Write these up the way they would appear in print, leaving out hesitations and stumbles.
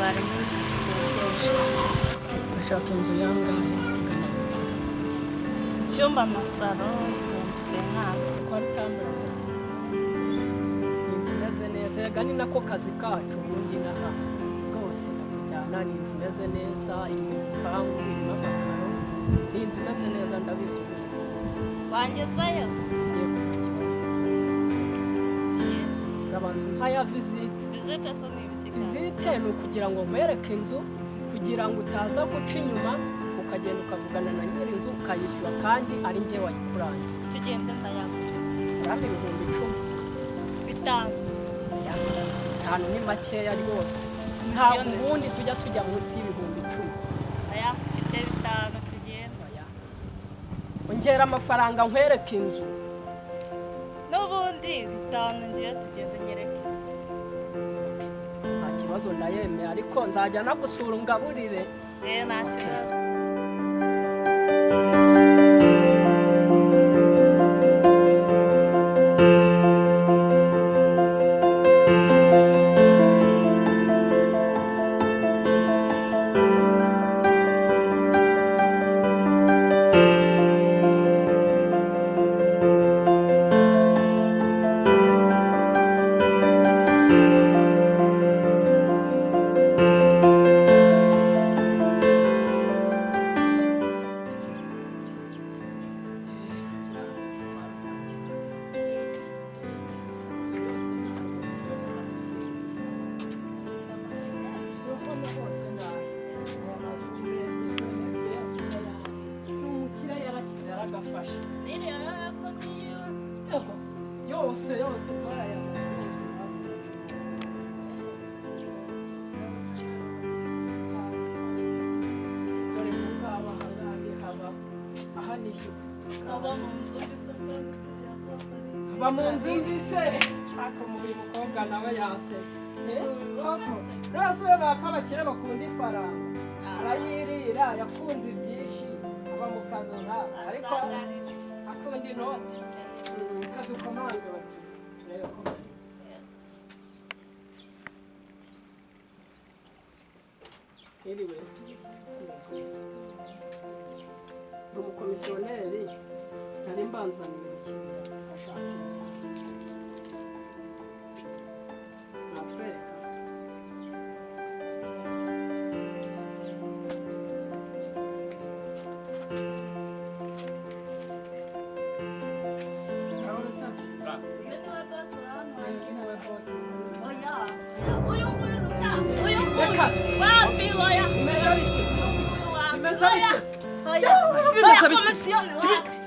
harimo inzu zikodesha. Ushaka inzu yangahe? Icyumba na salo senkana. Kwa Rutambo. Inzu imeze neza. Ega ni nako kazi kacu ubundi naha. Rwose nakujyana ni inzu imeze neza, igipangu, irimo amakaro. Ni inzu imeze neza ndabizi. Wangezayo? Yego kukibazo. Nabanza mpaya visite. Visite so ni iki? Visite ni ukugira ngo nkwereke inzu kugira ngo utaza guca inyuma ukagenda ukavugana na nyiri inzu ukayishyura kandi ari njye wayikurangiye. Tugende ndayagura. Kandi 10,000. 5. Bitanu ni makeya rwose. Ntabwo ubundi tujya munsi y'10,000. Aya mfite 5 tugenda. Ongera amafaranga nkwereke inzu. N'ubundi 5 ngiye tugenda nyereke inzu. Nta kibazo ndayeme ariko nzajya nagusura ungaburire. Nta kibazo. Yose twaya. Dore mukaba hagabi haba ahaniyo. Aba mu nzu mbise ako muri mukobwa nawe yasetse. Rwose bakabakira bakunda ifaranga. Arayirira yakunze byinshi aba mu kazo nta ariko akunda inoti. Kadukomanga bati turebe ko anyway umukomisiyoneri nari mbanzaniye ikiriya ashaka natwereka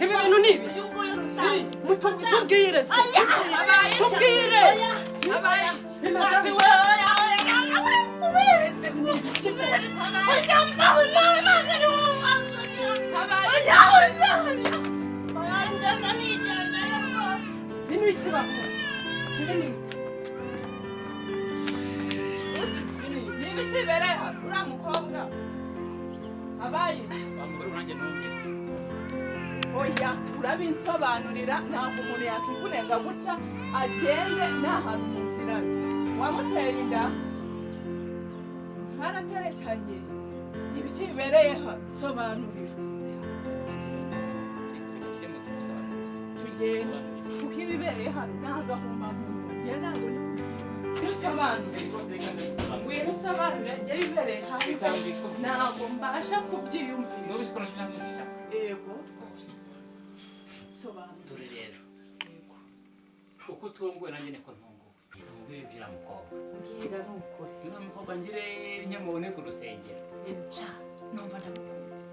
Ibi bintu ni ibiki? Tubwire se. Tubwire. Oya urabinsobanurira ntabwo umuntu yakikunenga gutya agende n'ahantu mu nzira wamuteye inda mwarateretanye ibiki bibereye hano sobanurira tugenda kuko ibibereye hano ntabwo ahumamura ye ntabwo wimusobanurire njye bibereye hano ntabwo mbasha kubyiyumvira yego dore rero uko utunguwe nanjye niko ntunguwe byira mukobwa mbwira n'ukuri inka mukobwa ngire nyamubone ku rusengero numva ndamukunze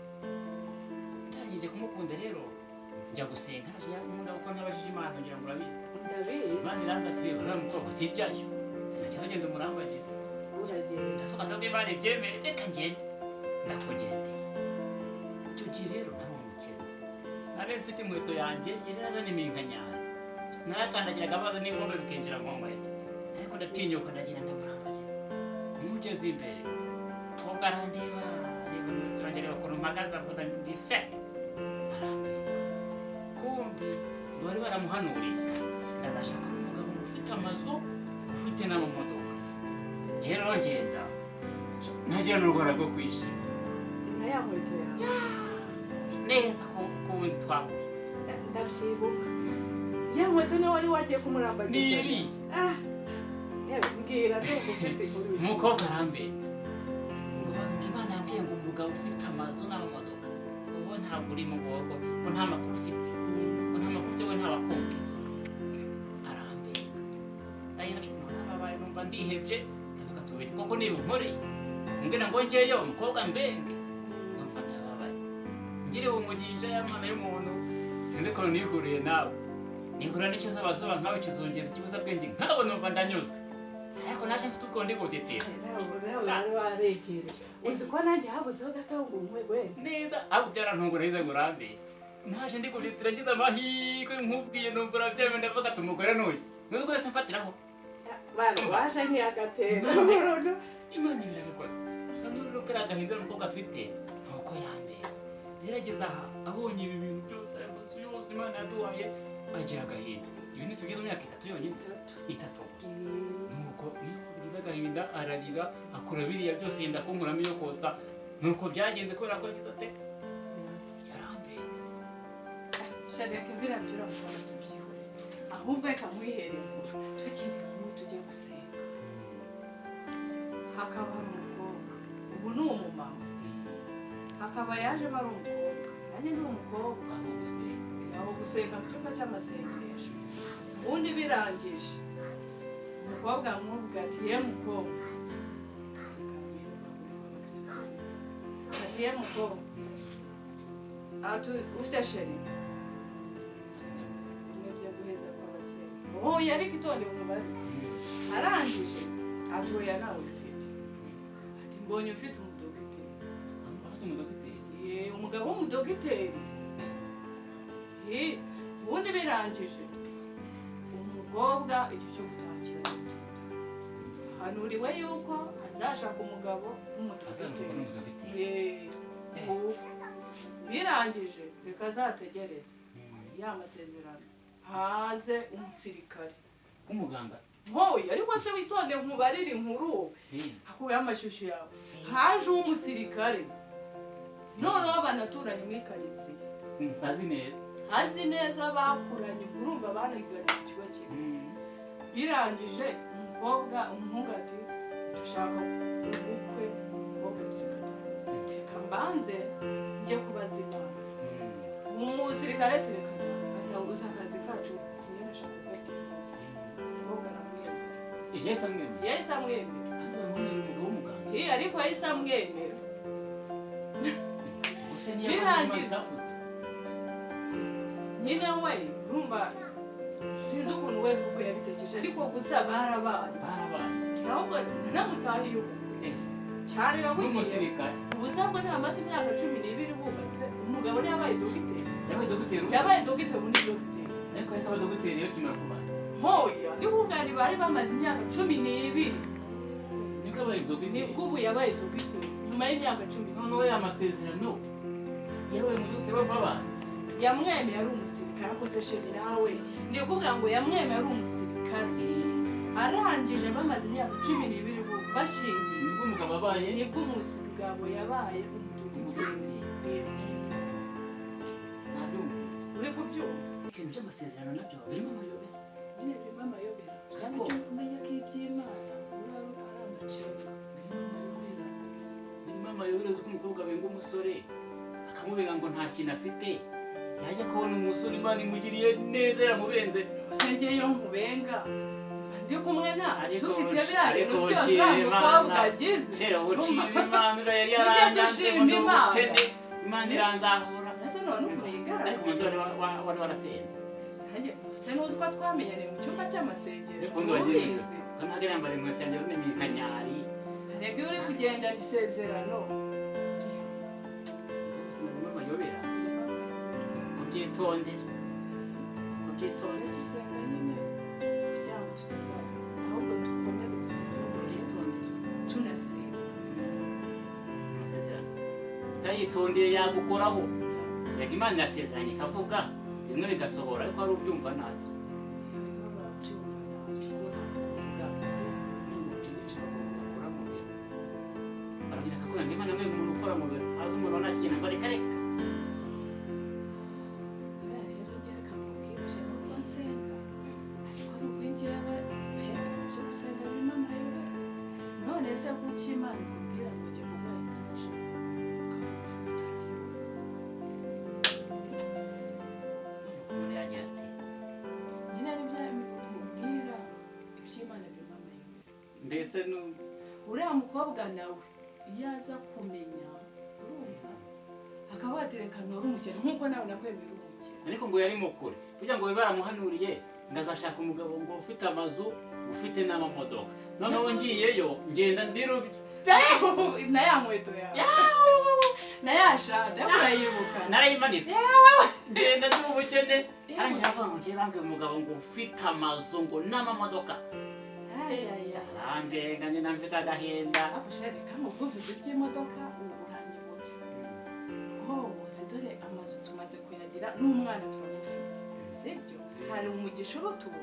ndangije kumukunda rero njya gusenga nkunda kuko ntabajije Imana ngira ngo urabizi Imana irambatiye uriya mukobwa utijyayo sinajya ngenda umurambagiza uragenda ndavuga ndabwo Imana ibyemeye reka ngende ndakugendeye icyo gihe rero nari mfite inkweto yanjye yari yazanye iminkanyari narakandagiraga amazi n'ivumbi bikinjira mu nkweto ariko ndatinyuka ndagira ndamurambagiza umugeze imbere mukobwa arandeba turangireba ukuntu mpagaze avuga ndi feke arambika kumbi bari baramuhanuriye ndazashaka umugabo ufite amazu ufite n'amamodoka rero ngenda ntagira n'urwara rwo kwishima na ya nkweto yawe neza ko nzi twahuye ndabyibuka ya nkweto niwe wari wagiye kumurambagiza niriya yewe mbwira ndumva ufite inkuru umukobwa arambetse ngo Imana yambwiye ngo umugabo ufite amazu n'amamodoka uwo ntabwo uri mu bwoko ngo nta makuru ufite ngo nta makuru ufite we ntabakumbwiye arambeka ndahina nababaye numva ndihebye ndavuga tubiri koko niba unkoreye mbwira ngo njyeyo umukobwa mbenge numva ndababaye ngiriwe umugisha y'Imana y'umuntu sinzi ko nihuriye nawe nihura n'icyo zabazoba nkawe kizongeza ikibuza bwenge nkawe numva ndanyuzwe ariko naje mfite ubwo ndi gutetera nawe waregereje uzi ko nanjye habuzeho gato ngo umwe neza ahubwo byarantungura neza ngo urambere naje ndi gutetera ngize amahirwe nkubwiye numva urabyemeye ndavuga ati umugore n'uyu n'ubwo wese mfatiraho bana waje nk'iyagatera Imana birabikoze n'ubwo kari agahinda umukobwa afite nuko yambetse gerageza aha abonye ibi bintu byose yose Imana yaduhaye agira agahinda ibi ntitugize mu myaka 3 yonyine 3 gusa nuko iyo ugize agahinda ararira akora biriya byose yenda kunkuramo iyo kotsa nuko byagenze kubera ko yagize ate yarambetse shareke birabyura mu tubyihore ahubwo reka mwihere tukiri mu tujye gusenga hakaba hari umukobwa ubu ni umumama hakaba yaje ari umukobwa nanjye ni umukobwa aho gusenga mu cyumba cy'amasengesho ubundi birangije umukobwa amwubwira ati ye mukobwa ati ye mukobwa ufite sheri mwebye guheza kw'abasenga ubu yari kitondeye umubare arangije ati oya nawe ufite ati mbonye ufite umudogiteri umugabo w'umudogiteri ubundi birangije umukobwa icyo cyo gutakira hanuriwe yuko azashaka umugabo w'umudogiteri birangije reka azategereze ya masezerano haze umusirikare umuganga nkoye ariko se witonde nkubarire inkuru hakuyeho amashusho yawe haje umusirikare noneho banaturanye muri karitsiye azi neza bakuranye urumva baniganye mu kigo kimwe birangije umukobwa umuhungu ati ndashaka ubukwe umukobwa ati reka mbanze njye kubaza Imana umusirikare ati reka atabuza akazi kacu tiye nashaka kubwira umukobwa aramwemera yahise amwemera ariko yahise amwemera birangira nyine we urumva sinzi ukuntu we kuko yabitekereje ariko gusa barabana ahubwo nanamutahiye ubukwe cyane n'umusirikare ubusabwa ntamaze imyaka 12 bubatse umugabo ni yabaye dogiteri yabaye dogiteri undi dogiteri ariko yasaba dogiteri yo kimara kubana hoya ndi kugani bari bamaze imyaka 12 nibwo yabaye dogiteri nibwo ubu yabaye dogiteri nyuma y'imyaka 12 noneho yamasezerano yabaye mu dogiteri w'abana yamwemeye ari umusirikare akoze sheri nawe ndi kuvuga ngo yamwemeye ari umusirikare arangije bamaze imyaka 12 bashingiye nibwo umugabo abaye nibwo umugabo yabaye umudogiteri uri kubyumva ikintu cy'amasezerano nabyo birimo amayobera nyine birimo amayobera kandi umenya ko iby'Imana uraba ari amaciro birimo amayobera uzi ko umukobwa benga umusore akamubega ngo nta kintu afite yajya kubona umusore Imana imugiriye neza yaramubenze usengeye yo nkubenga ndi kumwe nawe tufite biriya bintu byose umukobwa agize shera uciye Imana yari yaranyanze ngo n'ubukene Imana iranzahura ese none umurigara ariko umunsi wari warasenze se nuzi ko twamenyane mu cyumba cy'amasengesho ubizi kandi hagera yambara inkweto yanjye z'imikanyari ariko uri kugenda isezerano amayobera kubyitondera dusenga nyine kugira ngo tutazaba ahubwo dukomeze kubyitondera tunasenga amasezerano utayitondeye yagukoraho yaga Imana irasezeranye ikavuga bimwe bigasohora ariko hari ubyumva nabi barongera akakubwira ngo Imana mwe umuntu ukora mu biro haza umuntu ntakigenda ngo reka reka rero gereka mubwirije nubwo nsenga ariko nubwo njyewe pe byo gusenga birimo amayobera none se kuki Imana ikubwira ngo jya gukora etaje umuntu yagira ati nyine ari bya bimubwira iby'Imana birimo amayobera mbese uriya mukobwa nawe iyo aza kumenya urumva akaba watereka nora umukene nk'uko nawe nakwemera umukene ariko ngo yari mukuru kugira ngo babe baramuhanuriye ngo azashaka umugabo ngo ufite amazu ufite n'amamodoka noneho ngiyeyo ngenda ndirubi na ya nkweto yawe na ya shati urayibuka narayimanitse ngenda ndi ubukene arangira avuga ngo ngiye bambwiye umugabo ngo ufite amazu ngo n'amamodoka arandenga nyina mfite agahinda akushereka mu bwuvuzi bw'imodoka uranyibutse rwose dore amazu tumaze kuyagira n'umwana turamufite sibyo hari umugisha urutuwo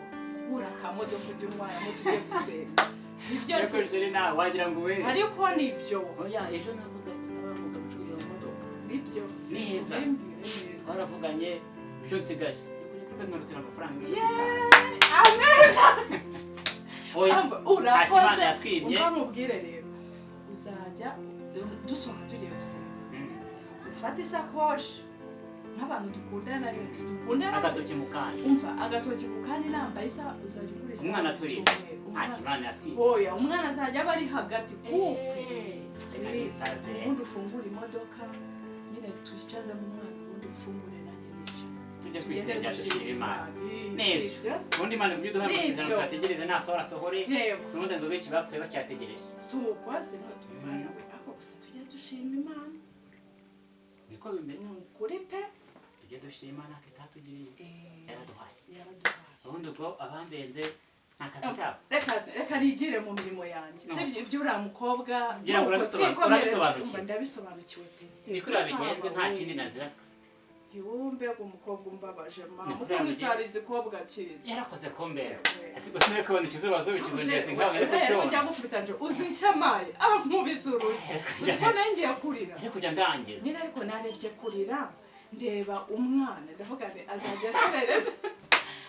ura akamodoka ujya urwara tujye gusenga sibyo ariko jeri nawe wagira ngo we ariko nibyo oya ejo navuga nabavuga gucuruza amamodoka nibyo neza baravuganye ibyo nsigaje kuri ngarutira amafaranga amen oya urakoze yatwibye umva mubwire rero uzajya dusohoka tugiye gusenga ufata isakoshi nk'abantu dukundana yose dukundana agatoki mu kandi umva agatoki mu kandi nambaye isa uzajya ugura isa umwana turi Imana yatwibye oya umwana azajya aba ari hagati kuko reka nisaze ubundi ufungura imodoka nyine twicaze mu mwana ubundi ufungure nanjye nice tujye kwisengera dushira Imana nibyo ubundi Imana kubyo duha amasezerano twategereze nasohora asohore n'ubundi ngo benshi bapfuye bacyategereje si ukwase Imana we ako gusa tujye dushima Imana niko bimeze kuri pe tujye dushima Imana ko itatugiriye yaraduhaye yaraduhaye ubundi ubwo abambenze nakazi kabo reka nigire mu mirimo yanjye sibyo ibyo uriya mukobwa ngira ngo urabisobanukiwe ndabisobanukiwe pe niko bigenze nta kindi naziraka yumbe umukobwa umbabaje mama kuko cyari zikobwa kizi yarakoze kombera asiko sinwe kubona ikizubazo bikizongeza ingabe ariko cyo ujya gufitanje uzinshamaye mubisuruye kuko nangiye kurira ariko kujya ndangiza nyine ariko narebye kurira ndeba umwana ndavuga nti azajya aserereza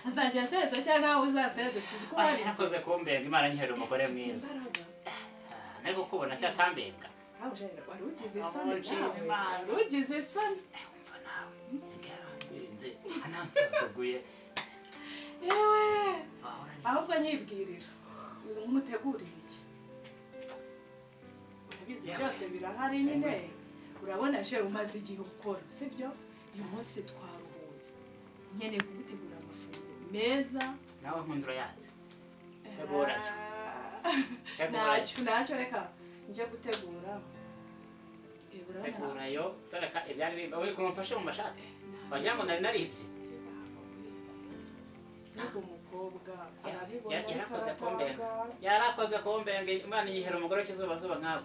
azajya aseza cyangwa nawe uzaseze tuzi ko wari yarakoze kombenga Imana nyihera umugore mwiza ariko kubona se atambenga wari ugize isoni wari ugize isoni anansuzuguye yewe ahubwo nyibwirira umutegurira iki urabizi byose birahari nyine urabona je umaze igihe ukora sibyo uyu munsi twaruhutse nkeneye kugutegura amafunguro meza nawe nkundura yazi tegura ntacyo reka njye gutegura tegura yo toreka ibyari bimba we kumfashe mu mashati wagira ngo nari naribye nubwo umukobwa arabibona yarakoze kombenga Imana yihera umugore w'ikizubazuba nkawe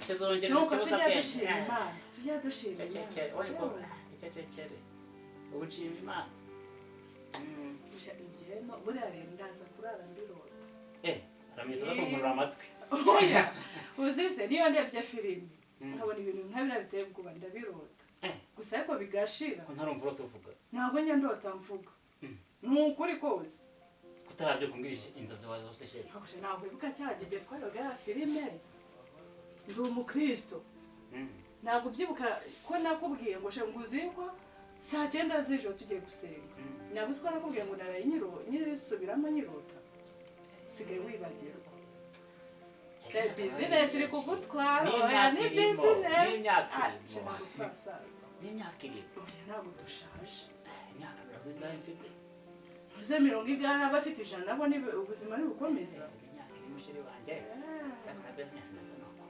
kizongera nuko tujya dushima Imana tujya dushima icecekere ubu nshima Imana buriya rero ndaza kurara mbirota aramwiza ko nkurura amatwi oya uzize niyo ndebye filimi nkabona ibintu nkabira biteye ubwoba ndabirota gusa ariko bigashira ko ntarumva urota uvuga ntabwo njya ndota mvuga ni ukuri kose kutarabyo kumbwirije inzozi wawe zose sheri ntabwo ibuka cyagiye twayoga ya filime ndi umukristo ntabwo ubyibuka ko nakubwiye ngo nguzi ko saa 9 z'ijoro tugiye gusenga ntabwo uzi ko nakubwiye ngo naraye nyisubiramo nyirota usigaye wibagirwa bizinesi iri kugutwara oya ni bizinesi ntabwo twasaza n'imyaka iri ntabwo dushaje imyaka 20 mfite uze 40 aba afite ijana nabo ni ubuzima ni bukomeza imyaka iri mushiri wanjye akora business nazo nuko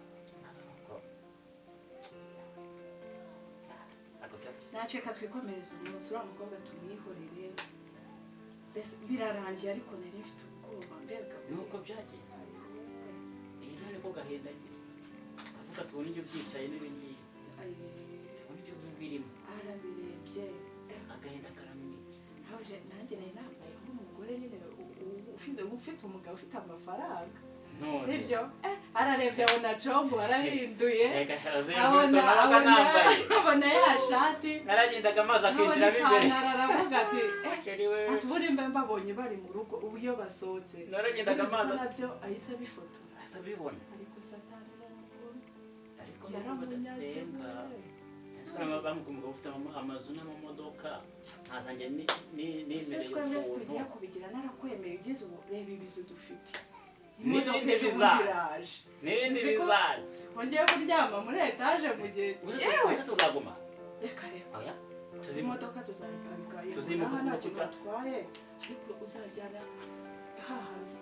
ntacyo reka twikomereze umunsi uriya mukobwa tumwihorere birarangiye ariko nari mfite ubwoba mbega nuko byagenze iyi none ko gahendagiza avuga tubona ibyo byicaye n'ibingiye tubona ibyo birimo arabirebye agahinda karamwica nanjye nari nambaye nk'umugore nyine ufite umugabo ufite amafaranga sibyo ararebye abona jombo arahinduye reka abona ya shati naragendaga amazi akinjiramo imbere aravuga ati atubure mbe mbabonye bari mu rugo ubu iyo basohotse naragendaga amazi nabyo ahise abifotora ahise abibona ariko satani ariko badasenga bamugomba ufite amazu n'amamodoka nkazanjye n'imbere twebwe tugiye kubigira narakwemeye ugize ubu reba ibizu dufite n'ibindi bizaza n'ibindi bizaza wongeye kuryama muri etaje mu gihe yewe tuzaguma reka reka oya tuzi imodoka tuzayiparika tuzimodoka nta kintu batwaye ariko uzajyana hahandi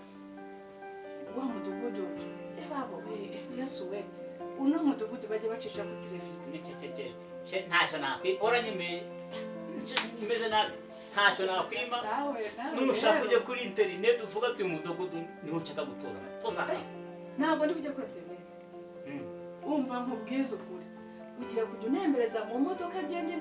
wa mudugudu babo yesu we uno mudugudu bajya bacisha ku televiziyo ntacyo nakwima nyemeye meze nabi ntacyo nakwima nushaka ujya kuri interineti uvuga ati uyu mudugudu niho nshaka gutura tuzaka ntabwo ndi bujye kuri interineti umva nkubwiza ukuri ugiye kujya unembereza mu modoka ngende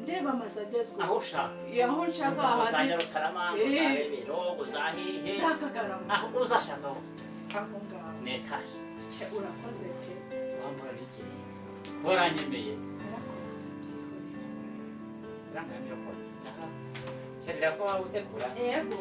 ndeba amazu agezweho aho ushaka aho nshaka uzajya rutarama uzarebero uzahihe uzakagarama aho uzashaka hose aho ngaho ni etaje urakoze pe wambura n'ikintu waranyemeye narakoze byihorera urangana n'irakoze aha sharira ko waba utegura yego